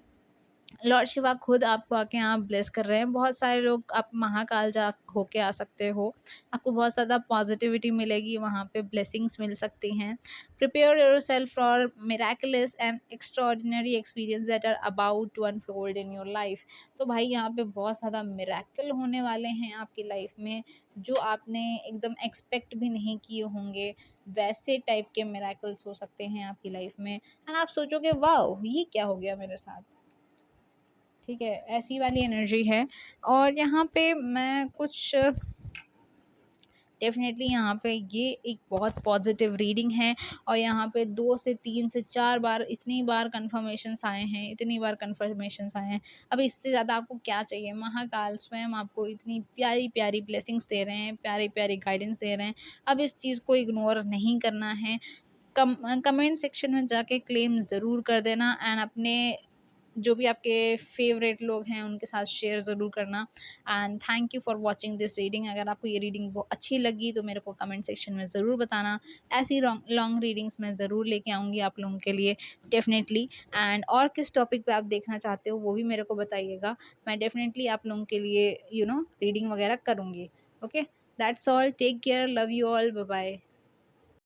लॉर्ड शिवा खुद आपको आके यहाँ ब्लेस कर रहे हैं। बहुत सारे लोग, आप महाकाल जा होके आ सकते हो, आपको बहुत ज़्यादा पॉजिटिविटी मिलेगी, वहाँ पे ब्लेसिंग्स मिल सकती हैं। Prepare yourself for miraculous and extraordinary experience that are about to unfold in your life. तो भाई यहाँ पे बहुत ज़्यादा मिराकल होने वाले हैं आपकी लाइफ में, जो आपने एकदम एक्सपेक्ट भी नहीं किए होंगे। वैसे टाइप के मिराकल्स हो सकते हैं आपकी लाइफ में एंड आप सोचोगे वाओ ये क्या हो गया मेरे साथ। ठीक है, ऐसी वाली एनर्जी है। और यहाँ पे मैं कुछ डेफिनेटली यहाँ पे ये एक बहुत पॉजिटिव रीडिंग है, और यहाँ पे 2 से 3 से 4 बार, इतनी बार कन्फर्मेशंस आए हैं, इतनी बार कन्फर्मेशंस आए हैं। अब इससे ज़्यादा आपको क्या चाहिए। महाकाल स्वयं आपको इतनी प्यारी प्यारी ब्लेसिंग्स दे रहे हैं, प्यारी प्यारी गाइडेंस दे रहे हैं। अब इस चीज़ को इग्नोर नहीं करना है। कमेंट सेक्शन में जाके क्लेम ज़रूर कर देना एंड अपने जो भी आपके फेवरेट लोग हैं उनके साथ शेयर ज़रूर करना। And thank you for watching this reading. अगर आपको ये रीडिंग बहुत अच्छी लगी तो मेरे को कमेंट सेक्शन में ज़रूर बताना। ऐसी लॉन्ग रीडिंग्स मैं ज़रूर लेके आऊँगी आप लोगों के लिए डेफिनेटली। एंड और किस टॉपिक पे आप देखना चाहते हो वो भी मेरे को बताइएगा। मैं डेफिनेटली आप लोगों के लिए रीडिंग वगैरह करूँगी। Okay, that's all, take care, love you all, bye bye.